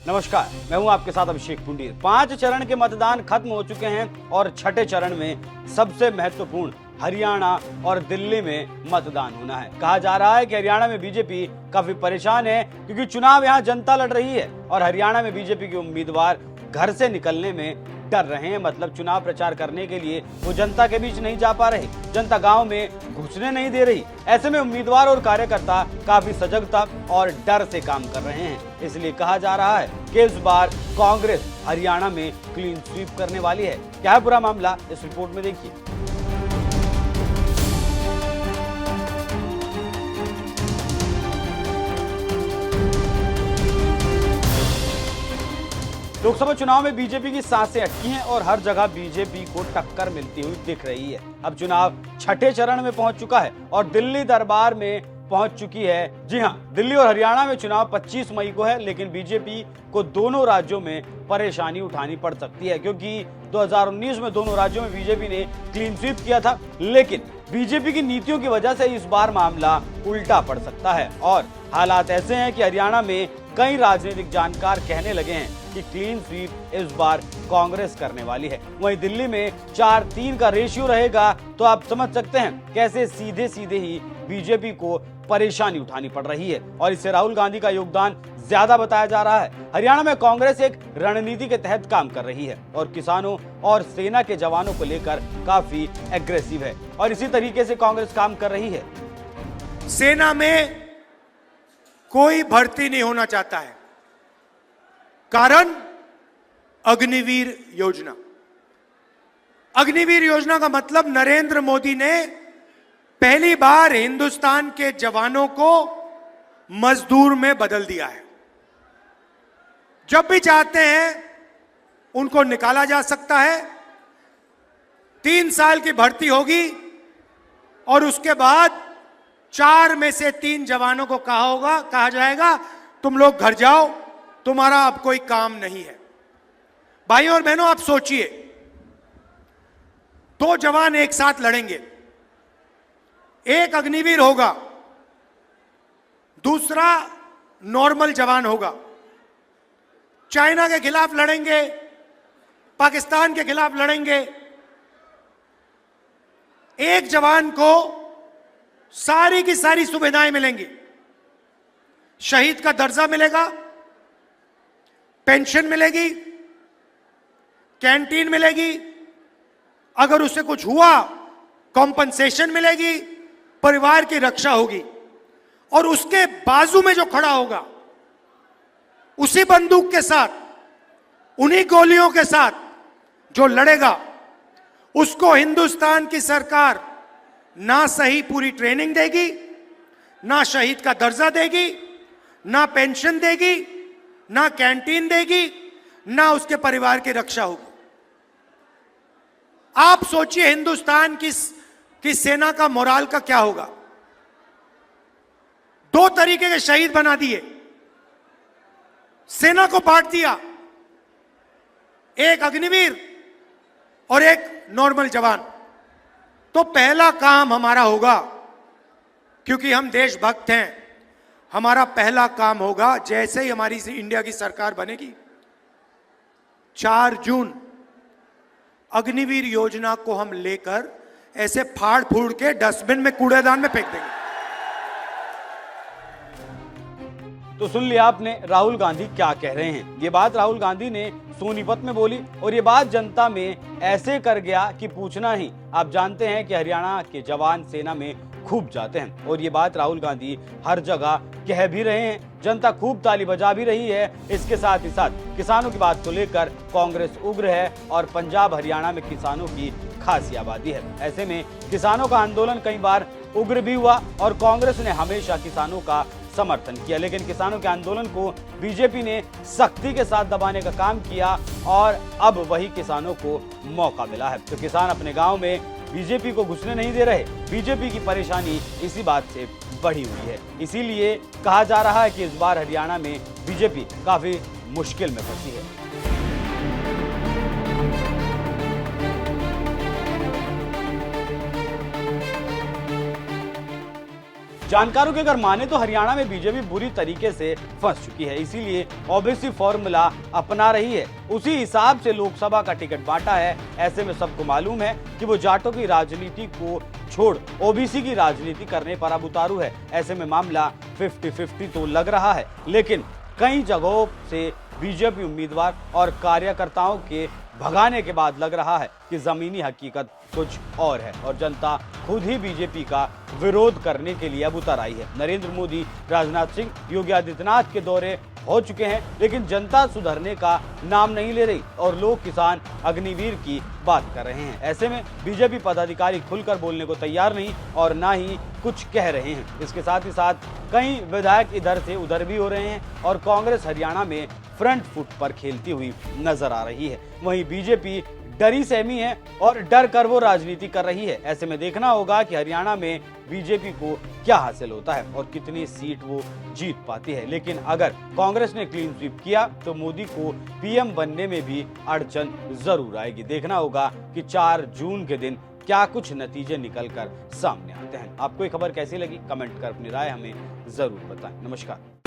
नमस्कार, मैं हूं आपके साथ अभिषेक पुंडीर। 5 चरण के मतदान खत्म हो चुके हैं और छठे चरण में सबसे महत्वपूर्ण हरियाणा और दिल्ली में मतदान होना है। कहा जा रहा है कि हरियाणा में बीजेपी काफी परेशान है क्योंकि चुनाव यहां जनता लड़ रही है और हरियाणा में बीजेपी के उम्मीदवार घर से निकलने में डर रहे हैं। मतलब चुनाव प्रचार करने के लिए वो जनता के बीच नहीं जा पा रहे, जनता गांव में घुसने नहीं दे रही। ऐसे में उम्मीदवार और कार्यकर्ता काफी सजगता और डर से काम कर रहे हैं। इसलिए कहा जा रहा है कि इस बार कांग्रेस हरियाणा में क्लीन स्वीप करने वाली है। क्या है पूरा मामला, इस रिपोर्ट में देखिए। लोकसभा चुनाव में बीजेपी की सांसें अटकी हैं और हर जगह बीजेपी को टक्कर मिलती हुई दिख रही है। अब चुनाव छठे चरण में पहुंच चुका है और दिल्ली दरबार में पहुंच चुकी है। जी हां, दिल्ली और हरियाणा में चुनाव 25 मई को है, लेकिन बीजेपी को दोनों राज्यों में परेशानी उठानी पड़ सकती है क्योंकि 2019 में दोनों राज्यों में बीजेपी ने क्लीन स्वीप किया था, लेकिन बीजेपी की नीतियों की वजह से इस बार मामला उल्टा पड़ सकता है। और हालात ऐसे हैं कि हरियाणा में कई राजनीतिक जानकार कहने लगे हैं कि क्लीन स्वीप इस बार कांग्रेस करने वाली है। वहीं दिल्ली में 4-3 का रेशियो रहेगा, तो आप समझ सकते हैं कैसे सीधे सीधे ही बीजेपी को परेशानी उठानी पड़ रही है और इससे राहुल गांधी का योगदान ज्यादा बताया जा रहा है। हरियाणा में कांग्रेस एक रणनीति के तहत काम कर रही है और किसानों और सेना के जवानों को लेकर काफी एग्रेसिव है और इसी तरीके से कांग्रेस काम कर रही है। सेना में कोई भर्ती नहीं होना चाहता है, कारण अग्निवीर योजना। अग्निवीर योजना का मतलब नरेंद्र मोदी ने पहली बार हिंदुस्तान के जवानों को मजदूर में बदल दिया है। जब भी चाहते हैं उनको निकाला जा सकता है। 3 साल की भर्ती होगी और उसके बाद 4 में से 3 जवानों को कहा जाएगा तुम लोग घर जाओ, तुम्हारा अब कोई काम नहीं है। भाइयों और बहनों, आप सोचिए, 2 जवान एक साथ लड़ेंगे, एक अग्निवीर होगा, दूसरा नॉर्मल जवान होगा। चाइना के खिलाफ लड़ेंगे, पाकिस्तान के खिलाफ लड़ेंगे। एक जवान को सारी की सारी सुविधाएं मिलेंगी, शहीद का दर्जा मिलेगा, पेंशन मिलेगी, कैंटीन मिलेगी, अगर उससे कुछ हुआ कॉम्पनसेशन मिलेगी, परिवार की रक्षा होगी। और उसके बाजू में जो खड़ा होगा, उसी बंदूक के साथ, उन्हीं गोलियों के साथ जो लड़ेगा, उसको हिंदुस्तान की सरकार ना सही पूरी ट्रेनिंग देगी, ना शहीद का दर्जा देगी, ना पेंशन देगी, ना कैंटीन देगी, ना उसके परिवार की रक्षा होगी। आप सोचिए हिंदुस्तान की सेना का मोराल का क्या होगा। 2 तरीके के शहीद बना दिए, सेना को बांट दिया, एक अग्निवीर और एक नॉर्मल जवान। तो पहला काम हमारा होगा, क्योंकि हम देशभक्त हैं, हमारा पहला काम होगा, जैसे ही हमारी इंडिया की सरकार बनेगी, 4 जून अग्निवीर योजना को हम लेकर ऐसे फाड़ फूड़ के डस्टबिन में, कूड़ेदान में फेंक देंगे। तो सुन लिया आपने राहुल गांधी क्या कह रहे हैं। ये बात राहुल गांधी ने सोनीपत में बोली और ये बात जनता में ऐसे कर गया कि पूछना ही। आप जानते हैं कि हरियाणा के जवान सेना में खूब जाते हैं और ये बात राहुल गांधी हर जगह कह भी रहे हैं, जनता खूब ताली बजा भी रही है। इसके साथ ही साथ किसानों की बात को लेकर कांग्रेस उग्र है और पंजाब हरियाणा में किसानों की खासी आबादी है। ऐसे में किसानों का आंदोलन कई बार उग्र भी हुआ और कांग्रेस ने हमेशा किसानों का समर्थन किया, लेकिन किसानों के आंदोलन को बीजेपी ने सख्ती के साथ दबाने का काम किया और अब वही किसानों को मौका मिला है। तो किसान अपने गांव में बीजेपी को घुसने नहीं दे रहे। बीजेपी की परेशानी इसी बात से बढ़ी हुई है। इसीलिए कहा जा रहा है कि इस बार हरियाणा में बीजेपी काफी मुश्किल में फंसी है। जानकारों के अगर माने तो हरियाणा में बीजेपी बुरी तरीके से फंस चुकी है, इसीलिए ओबीसी फॉर्मूला अपना रही है। उसी हिसाब से लोकसभा का टिकट बांटा है। ऐसे में सबको मालूम है कि वो जाटों की राजनीति को छोड़ ओबीसी की राजनीति करने पर अब उतारू है। ऐसे में मामला 50-50 तो लग रहा है, लेकिन कई जगहों से बीजेपी उम्मीदवार और कार्यकर्ताओं के भगाने के बाद लग रहा है कि जमीनी हकीकत कुछ और है और जनता खुद ही बीजेपी का विरोध करने के लिए अब उतर आई है। नरेंद्र मोदी, राजनाथ सिंह, योगी आदित्यनाथ के दौरे हो चुके हैं, लेकिन जनता सुधरने का नाम नहीं ले रही और लोग किसान अग्निवीर की बात कर रहे हैं। ऐसे में बीजेपी पदाधिकारी खुलकर बोलने को तैयार नहीं और ना ही कुछ कह रहे हैं। इसके साथ ही साथ कई विधायक इधर से उधर भी हो रहे हैं और कांग्रेस हरियाणा में फ्रंट फुट पर खेलती हुई नजर आ रही है। वहीं बीजेपी डरी सहमी है और डर कर वो राजनीति कर रही है। ऐसे में देखना होगा कि हरियाणा में बीजेपी को क्या हासिल होता है और कितनी सीट वो जीत पाती है। लेकिन अगर कांग्रेस ने क्लीन स्वीप किया तो मोदी को पीएम बनने में भी अड़चन जरूर आएगी। देखना होगा कि 4 जून के दिन क्या कुछ नतीजे निकलकर सामने आते हैं। आपको ये खबर कैसी लगी, कमेंट कर अपनी राय हमें जरूर बताएं। नमस्कार।